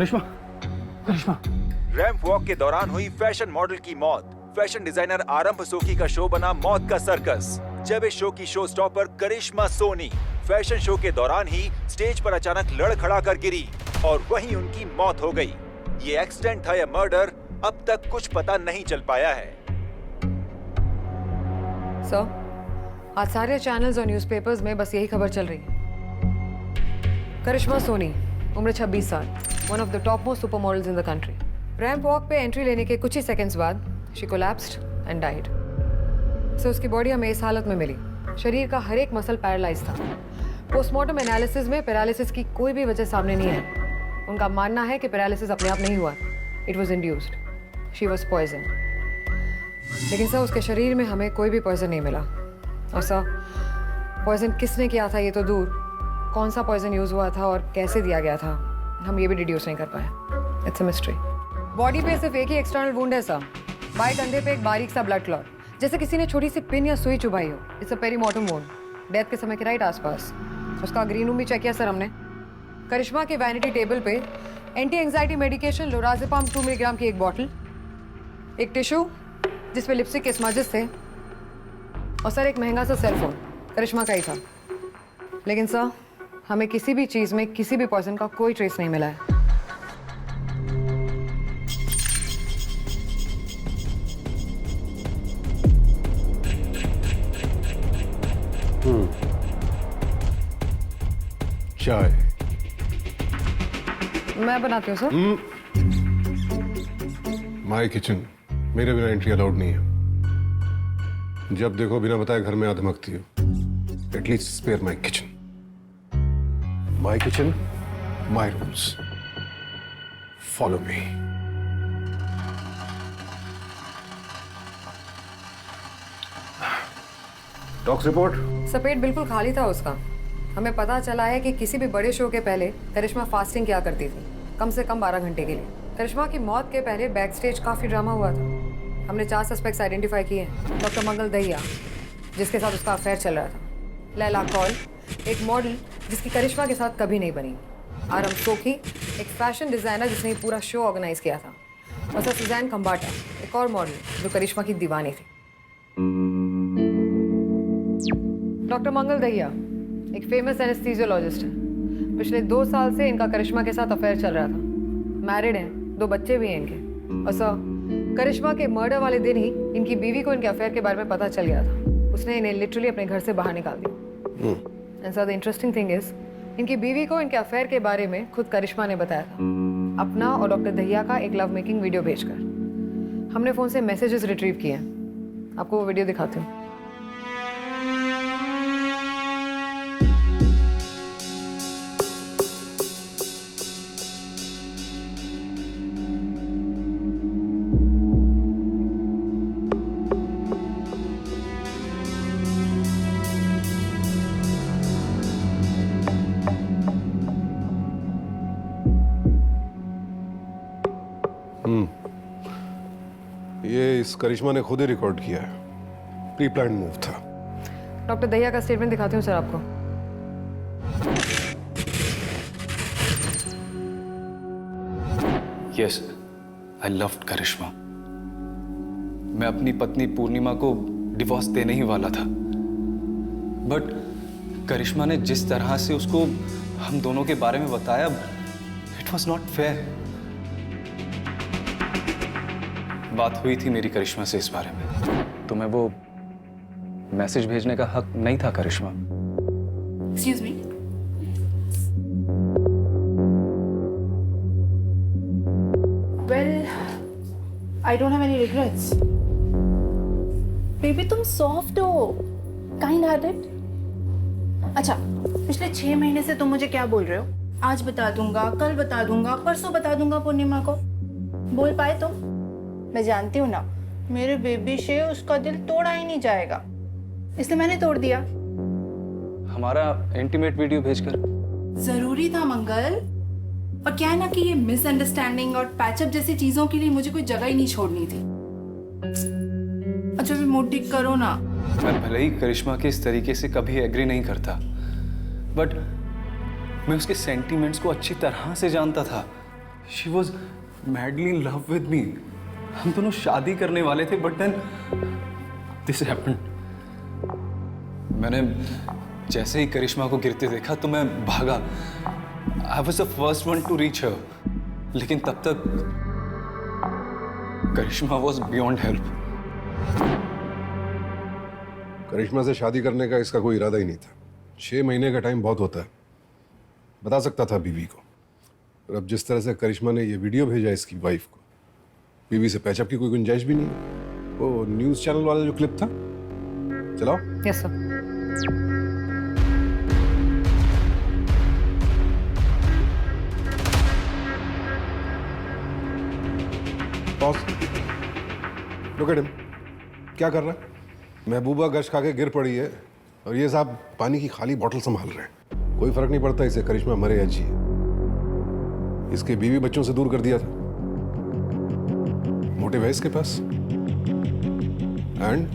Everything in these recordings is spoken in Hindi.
करिश्मा, करिश्मा। रैंप वॉक के दौरान हुई फैशन मॉडल की मौत। फैशन डिजाइनर आरंभ सोखी का शो बना मौत का सर्कस। जब इस शो की शो स्टॉपर करिश्मा सोनी फैशन शो के दौरान ही स्टेज पर अचानक लड़खड़ा कर गिरी और वहीं उनकी मौत हो गई। ये एक्सीडेंट था या मर्डर, अब तक कुछ पता नहीं चल पाया है। सर, आज सारे चैनल्स और न्यूज़पेपर्स में बस यही खबर चल रही है। करिश्मा सोनी, उम्र 26 साल, one of the top most super models in the country. Ramp walk पे एंट्री लेने के कुछ ही सेकंड्स बाद शी कोलैप्स्ड एंड डाइड। सो उसकी बॉडी हमें इस हालत में मिली। शरीर का हर एक मसल पैरालाइज था। पोस्टमार्टम एनालिसिस में पैरालिसिस की कोई भी वजह सामने नहीं आई। उनका मानना है कि पैरालिसिस अपने आप नहीं हुआ, it was induced. She was poison. लेकिन सर, उसके शरीर में हमें कोई भी पॉइजन नहीं मिला। और सर, पॉइजन किसने किया था ये तो दूर, कौन सा पॉइजन यूज हुआ था और कैसे दिया गया था, हम ये भी डिड्यूस नहीं कर पाए। It's a mystery. बॉडी पे सिर्फ एक ही एक्सटर्नल वुंड है सर, बाएं कंधे पे एक बारीक सा ब्लड क्लॉट, जैसे किसी ने छोटी सी पिन या सुई चुभाई हो। इट्स अ पेरीमोर्टम वुंड, डेथ के समय के राइट आसपास। उसका ग्रीन रूम भी चेक किया सर हमने। करिश्मा के वैनिटी टेबल पे एंटी एंजाइटी मेडिकेशन लोराज़ेपाम 2 मिलीग्राम की एक बॉटल, एक टिश्यू जिसपे लिपस्टिक के स्मजेस थे, और सर एक महंगा सा सेलफोन करिश्मा का ही था। लेकिन सर, हमें किसी भी चीज़ में किसी भी पॉइजन का कोई ट्रेस नहीं मिला है। चाय मैं बनाती हूँ सर। माय किचन, मेरे बिना एंट्री अलाउड नहीं है। जब देखो बिना बताए घर में आ धमकती हो। At least spare my kitchen. My kitchen, my rules, follow me. Doctor report. Sir, पेट बिल्कुल खाली था उसका। हमें पता चला है कि किसी भी बड़े शो के पहले करिश्मा फास्टिंग किया करती थी, कम से कम 12 घंटे के लिए। करिश्मा की मौत के पहले बैक स्टेज काफ़ी ड्रामा हुआ था। हमने 4 सस्पेक्ट्स आइडेंटिफाई किए हैं। डॉक्टर मंगल दहिया, जिसके साथ उसका अफेयर चल रहा था। लैला कौल, एक मॉडल जिसकी करिश्मा के साथ कभी नहीं बनी। आरम सोखी, एक फैशन डिज़ाइनर जिसने ये पूरा शो ऑर्गेनाइज किया था। और सर सुजैन खम्बाटा, एक और मॉडल जो करिश्मा की दीवानी थी। डॉक्टर मंगल दहिया एक फेमस एनेस्थीसियोलॉजिस्ट है। पिछले 2 साल से इनका करिश्मा के साथ अफेयर चल रहा था। मैरिड हैं, 2 बच्चे भी हैं इनके। और सर, करिश्मा के मर्डर वाले दिन ही इनकी बीवी को इनके अफेयर के बारे में पता चल गया था। उसने इन्हें लिटरली अपने घर से बाहर निकाल दिया। And sir, the interesting thing is, इनकी बीवी को इनके अफेयर के बारे में खुद करिश्मा ने बताया था, अपना और डॉक्टर दहिया का एक लव मेकिंग वीडियो भेजकर। हमने फ़ोन से मैसेजेस रिट्रीव किए हैं, आपको वो वीडियो दिखाती हूँ। ये इस करिश्मा ने खुद ही रिकॉर्ड किया है। प्री प्लान्ड मूव था। डॉक्टर दहिया का स्टेटमेंट दिखाती हूँ सर आपको। यस, आई लव्ड करिश्मा। मैं अपनी पत्नी पूर्णिमा को डिवोर्स देने ही वाला था, बट करिश्मा ने जिस तरह से उसको हम दोनों के बारे में बताया, इट वॉज नॉट फेयर। बात हुई थी मेरी करिश्मा से इस बारे में। तुम्हें वो मैसेज भेजने का हक नहीं था करिश्मा। Excuse me. Well, I don't have any regrets. Baby तुम सॉफ्ट हो, काइंड हार्टेड। अच्छा, पिछले 6 महीने से तुम मुझे क्या बोल रहे हो? आज बता दूंगा, कल बता दूंगा, परसों बता दूंगा पूर्णिमा को। बोल पाए तुम? मैं जानती हूँ ना, मेरे बेबी से उसका दिल तोड़ा ही नहीं जाएगा, इसलिए मैंने तोड़ दिया। हमारा इंटीमेट वीडियो भेजकर जरूरी था मंगल। और क्या है ना कि ये मिसअंडरस्टैंडिंग और पैचअप जैसी चीजों के लिए मुझे कोई जगह ही नहीं छोड़नी थी। अच्छा भी मूड ठीक करो ना। मैं भले ही करिश्मा के इस तरीके से कभी एग्री नहीं करता, बट मैं उसके सेंटीमेंट्स को अच्छी तरह से जानता था। She was madly in love with me. हम दोनों शादी करने वाले थे, बट देन दिस हैपेंड। मैंने जैसे ही करिश्मा को गिरते देखा तो मैं भागा। I was the first one two reach हर, लेकिन तब तक करिश्मा वॉज बियॉन्ड हेल्प। करिश्मा से शादी करने का इसका कोई इरादा ही नहीं था। 6 महीने का टाइम बहुत होता है, बता सकता था बीवी को। और अब जिस तरह से करिश्मा ने ये वीडियो भेजा इसकी वाइफ को, बीवी से पैचअप की कोई गुंजाइश भी नहीं है। वो न्यूज़ चैनल वाला जो क्लिप था, चलाओ। Yes sir. Pause. Look at him, क्या कर रहा है? महबूबा गश खा के गिर पड़ी है और ये साहब पानी की खाली बोतल संभाल रहे हैं। कोई फर्क नहीं पड़ता इसे करिश्मा मरे या जिए। इसके बीवी बच्चों से दूर कर दिया था। मोटिव है इसके पास। And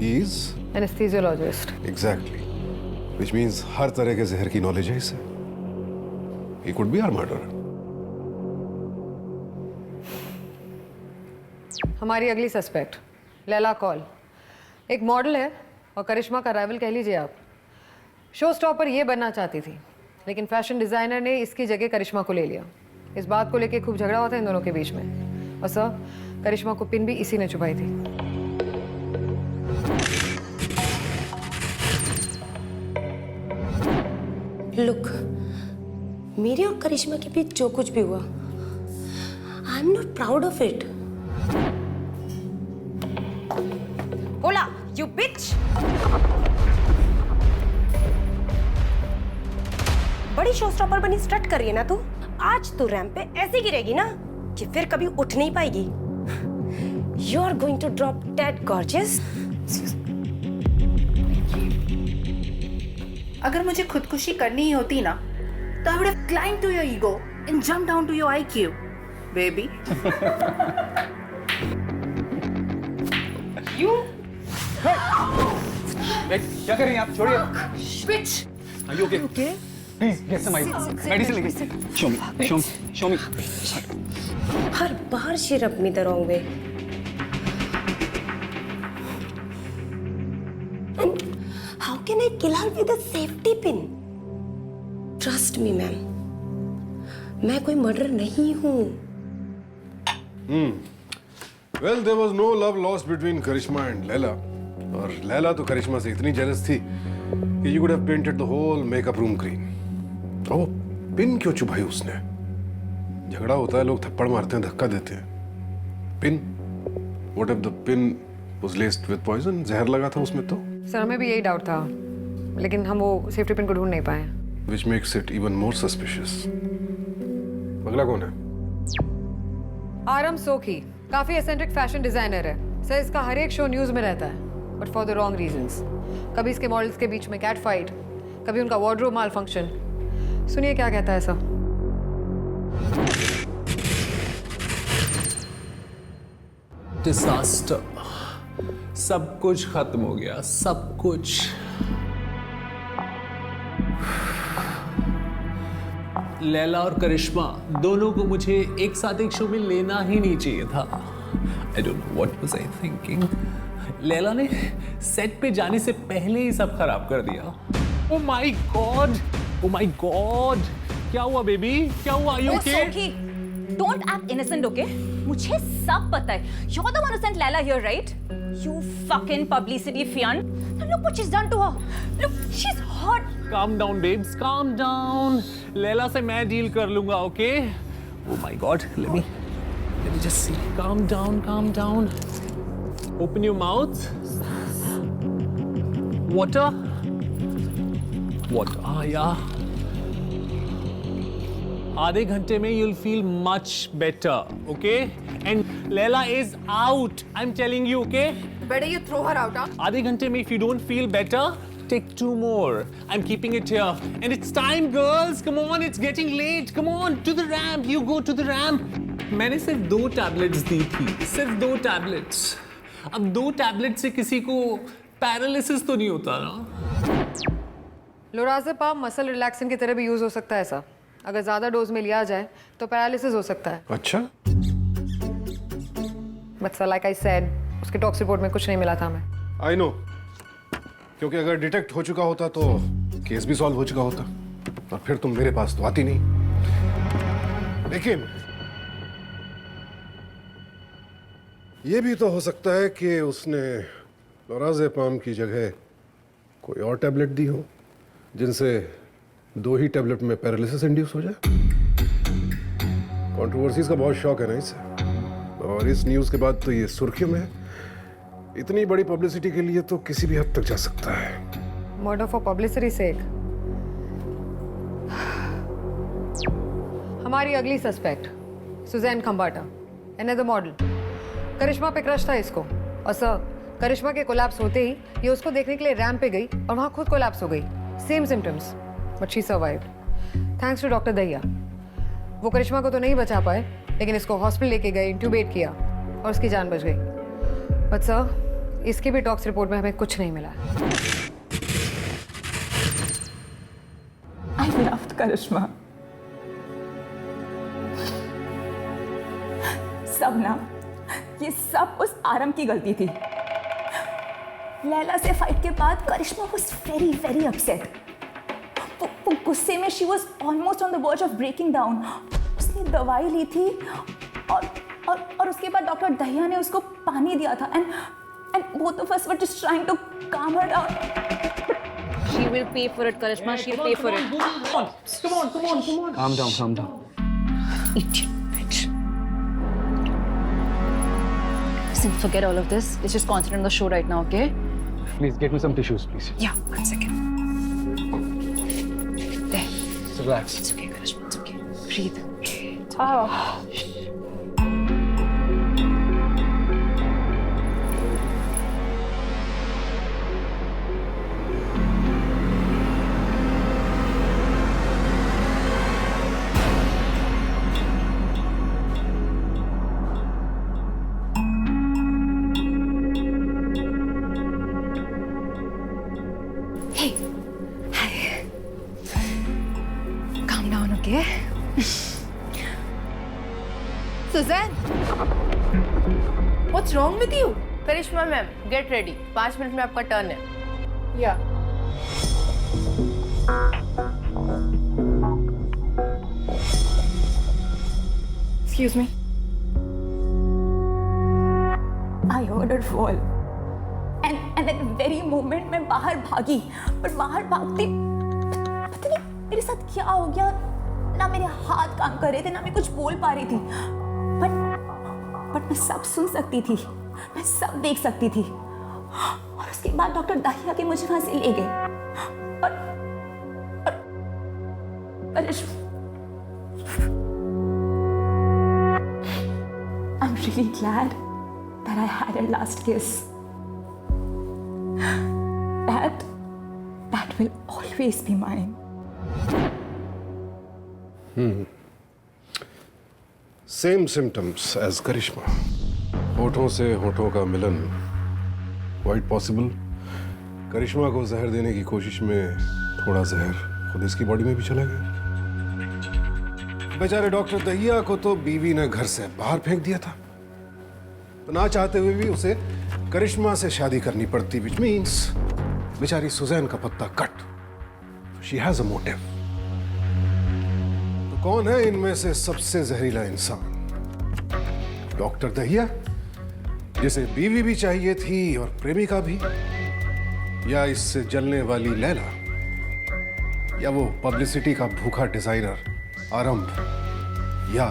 he is anaesthesiologist. Exactly, which means हर तरह के जहर की नॉलेज है इसे। He could be our murderer. हमारी अगली सस्पेक्ट लैला कॉल एक मॉडल है और करिश्मा का राइवल कह लीजिए आप। शो स्टॉपर ये बनना चाहती थी, लेकिन फैशन डिजाइनर ने इसकी जगह करिश्मा को ले लिया। इस बात को लेकर खूब झगड़ा हुआ था इन दोनों के बीच में। और सर, करिश्मा को पिन भी इसी ने चुभाई थी। लुक, मेरी और करिश्मा के बीच जो कुछ भी हुआ, I am not proud of it. बोला, यू बिच। बड़ी शो स्टॉपर बनी स्ट्रट कर रही है ना तू। आज तो रैंप पे ऐसे गिरेगी ना कि फिर कभी उठ नहीं पाएगी। You are going to drop dead gorgeous. अगर मुझे खुदकुशी करनी ही होती ना, तो I would have climbed to your ego and jump down to your IQ, baby. You क्या कर रही हैं आप? छोड़िए। बिच। Are you okay? Okay. Please get some medicine लेके। Show me. Her bar she rubbed me the wrong way. And how can I kill her with a safety pin? Trust me, ma'am. मैं कोई मर्डर नहीं हूँ। Well, there was no love lost between Karishma and Laila. और लैला तो करिश्मा से इतनी जेलस थी कि you could have painted the whole makeup room green. और वो पिन क्यों चुभाई उसने? झगड़ा होता है, लोग थप्पड़ मारते हैं, धक्का देते हैं। Pin? What if the pin was laced with poison? जहर लगा था उसमें तो? सर, हमें भी यही डाउट था, लेकिन हम वो सेफ्टी पिन को ढूंढ नहीं पाए। Which makes it even more suspicious. अगला कौन है? आरम सोखी काफी एसेंट्रिक फैशन डिजाइनर है। सर, इसका हर एक शो न्यूज में रहता है, but for the wrong reasons. कभी इसके मॉडल्स के बीच में कैट फाइट, कभी उनका वार्डरोब माल फंक्शन। सुनिए क्या कहता है सर। डिजास्टर। सब कुछ खत्म हो गया, सब कुछ। लैला और करिश्मा दोनों को मुझे एक साथ एक शो में लेना ही नहीं चाहिए था। I don't know what was I thinking. Laila ने सेट पे जाने से पहले ही सब खराब कर दिया। Oh my god, oh my god. क्या हुआ बेबी? क्या हुआ? Are you okay? Don't act innocent, okay? मुझे सब पता है. You're the one who sent Laila here, right? You fucking publicity fiend. And look what she's done to her. Look, she's hot. Calm down, babes. Calm down. Laila से मैं डील कर लूंगा, okay? Oh my God. Let me just see. Calm down, calm down. Open your mouth. Water. Water. Ah, yeah. आधे घंटे में you'll feel much better, okay? And Laila is out. I'm telling you, okay? Better you throw her out, huh? आधे घंटे में if you don't feel better, take 2 more. I'm keeping it here. And it's time, girls. Come on, it's getting late. Come on, to the ramp. You go to the ramp. मैंने सिर्फ 2 टैबलेट्स दी थी. सिर्फ 2 टैबलेट्स. अब 2 टैबलेट से किसी को पैरालिसिस तो नहीं होता ना? लोराज़ेपाम मसल रिलैक्सेंट की तरह भी यूज हो सकता है ऐसा, अगर ज़्यादा डोज में लिया जाए तो पैरालिसिस हो सकता है। अच्छा, but sir like I said, उसके टॉक्स रिपोर्ट में कुछ नहीं मिला था हमें। आई नो, क्योंकि अगर डिटेक्ट हो चुका होता तो केस भी सॉल्व हो चुका होता और फिर तुम मेरे पास तो आती नहीं। लेकिन ये भी तो हो सकता है कि उसने लोराज़ेपाम की जगह कोई और टैबलेट दी हो जिनसे 2 ही टैबलेट में पैरालिसिस इंड्यूस हो जाए। कंट्रोवर्सीज का बहुत शौक है ना इसे, और इस न्यूज़ के बाद तो ये सुर्खियों में है। इतनी बड़ी पब्लिसिटी के लिए तो किसी भी हद तक जा सकता है। मर्डर फॉर पब्लिसिटी सेक। हमारी अगली suspect Suzanne Khambata, another model. करिश्मा पे क्रश था इसको, और सर करिश्मा के कोलैप्स होते ही ये उसको देखने के लिए रैंप पे गई और वहां खुद कोलैप्स हो गई। Same symptoms, but she survived thanks to doctor Dahiya. वो करिश्मा को तो नहीं बचा पाए, लेकिन इसको हॉस्पिटल लेके गए, इंट्यूबेट किया और उसकी जान बच गई। बट सर इसकी भी टॉक्स रिपोर्ट में हमें कुछ नहीं मिला। I loved करिश्मा। सब ना, ये सब उस आरम की गलती थी। लैला से फाइट के बाद करिश्मा was very very upset। वो गुस्से में she was almost on the verge of breaking down। उसने दवाई ली थी और उसके बाद डॉक्टर दहिया ने उसको पानी दिया था and both of us were just trying to calm her down। She will pay for it, Karishma. She'll pay for it. Calm down. Idiot bitch. Listen, forget all of this. Let's just concentrate on the show right now, okay? Please get me some tissues, please. Yeah, 1 second. There. Relax. It's okay, Karishma. It's okay. Breathe. Hey. Hi. Calm down, okay? Suzanne, what's wrong with you? Karishma ma'am, get ready, 5 minute में आपका टर्न है। या excuse me. I heard her fall and at the very moment मैं बाहर भागी, पर बाहर भागते पता नहीं मेरे साथ क्या हो गया, ना मेरे हाथ काम कर रहे थे, ना मैं कुछ बोल पा रही थी, बट मैं सब सुन सकती थी, मैं सब देख सकती थी। और उसके बाद डॉक्टर दहिया के मुझे वहां से ले गए और I'm really glad that I had her last kiss. That will always be mine. Same symptoms as Karishma. होठों से होठों का मिलन, क्वाइट पॉसिबल। करिश्मा को जहर देने की कोशिश में थोड़ा जहर खुद इसकी बॉडी में भी चला गया। बेचारे डॉक्टर दहिया को तो बीवी ने घर से बाहर फेंक दिया था, तो ना चाहते हुए भी उसे करिश्मा से शादी करनी पड़ती, विच मीन्स बेचारी सुजैन का पत्ता cut. She has a motive. तो कौन है इनमें से सबसे जहरीला इंसान? डॉक्टर दहिया, जिसे बीवी भी चाहिए थी और प्रेमिका भी, या इससे जलने वाली लैला, या वो पब्लिसिटी का भूखा डिजाइनर आरंभ, या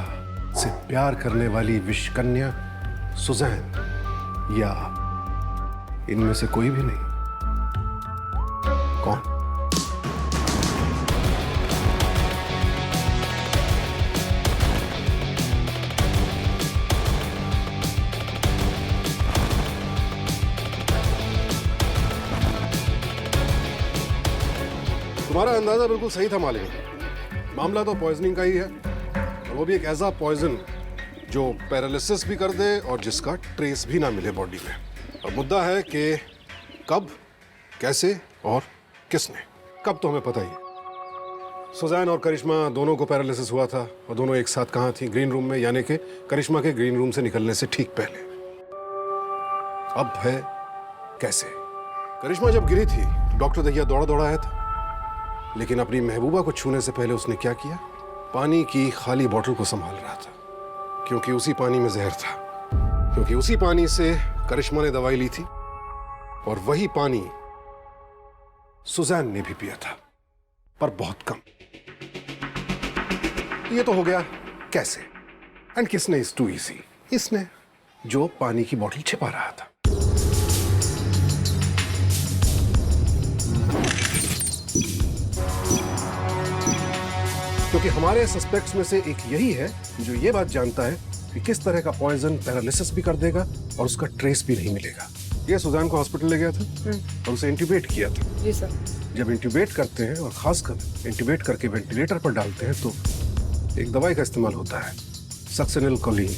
से प्यार करने वाली विषकन्या सुजैन, या इनमें से कोई भी नहीं? कौन? तुम्हारा अंदाजा बिल्कुल सही था मालिक। मामला तो पॉइजनिंग का ही है, और वो भी एक ऐसा पॉइजन जो पैरालिसिस भी कर दे और जिसका ट्रेस भी ना मिले बॉडी में। अब मुद्दा है कि कब, कैसे और किसने। कब तो हमें पता ही है, सुजैन और करिश्मा दोनों को पैरालिसिस हुआ था और दोनों एक साथ कहाँ थी? ग्रीन रूम में, यानी कि करिश्मा के ग्रीन रूम से निकलने से ठीक पहले। अब है कैसे? करिश्मा जब गिरी थी डॉक्टर दहिया दौड़ा दौड़ा आया था, लेकिन अपनी महबूबा को छूने से पहले उसने क्या किया? पानी की खाली बोतल को संभाल रहा था, क्योंकि उसी पानी में जहर था, क्योंकि उसी पानी से करिश्मा ने दवाई ली थी और वही पानी सुजैन ने भी पिया था, पर बहुत कम। ये तो हो गया कैसे। एंड किसने? Is too easy. इसने, जो पानी की बोतल छिपा रहा था। क्योंकि हमारे सस्पेक्ट्स में से एक यही है जो ये बात जानता है कि किस तरह का पॉइजन पैरालिसिस भी कर देगा और उसका ट्रेस भी नहीं मिलेगा। ये सुजान को हॉस्पिटल ले गया था और उसे इंट्यूबेट किया था। जी सर। जब इंट्यूबेट करते हैं और खासकर इंट्यूबेट करके वेंटिलेटर पर डालते हैं तो एक दवाई का इस्तेमाल होता है, सक्सिनिलकोलिन।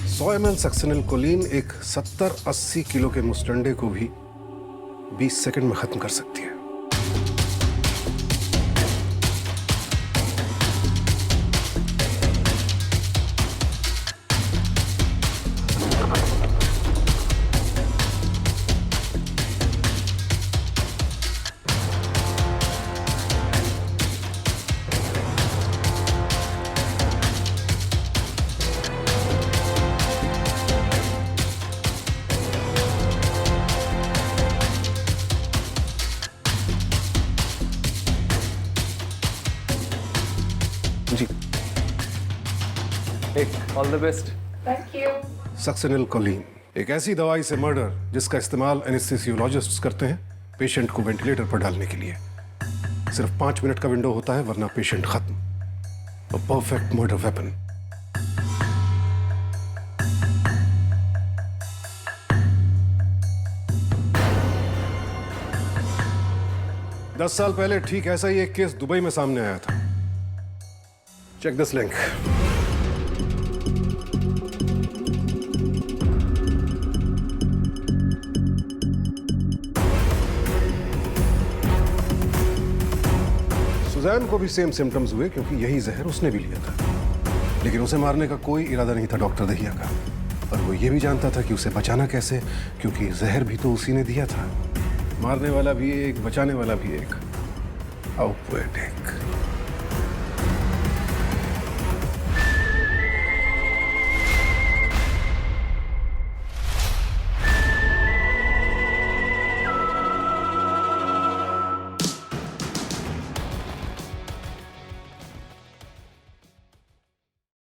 100 ml सक्सिनिलकोलिन एक 70-80 किलो के मुस्टंडे को भी 20 सेकंड में खत्म कर सकती है। जी, ऑल द बेस्ट। सक्सिनिलकोलिन एक ऐसी दवाई से मर्डर जिसका इस्तेमाल एनेस्थीसियोलॉजिस्ट्स करते हैं पेशेंट को वेंटिलेटर पर डालने के लिए। सिर्फ 5 मिनट का विंडो होता है, वरना पेशेंट खत्म। A perfect murder weapon. दस साल पहले ठीक ऐसा ही एक केस दुबई में सामने आया था। Check this link. सुजैन को भी सेम सिम्टम्स हुए क्योंकि यही जहर उसने भी लिया था, लेकिन उसे मारने का कोई इरादा नहीं था डॉक्टर दहिया का। पर वो ये भी जानता था कि उसे बचाना कैसे, क्योंकि जहर भी तो उसी ने दिया था। मारने वाला भी एक, बचाने वाला भी एक। How poetic.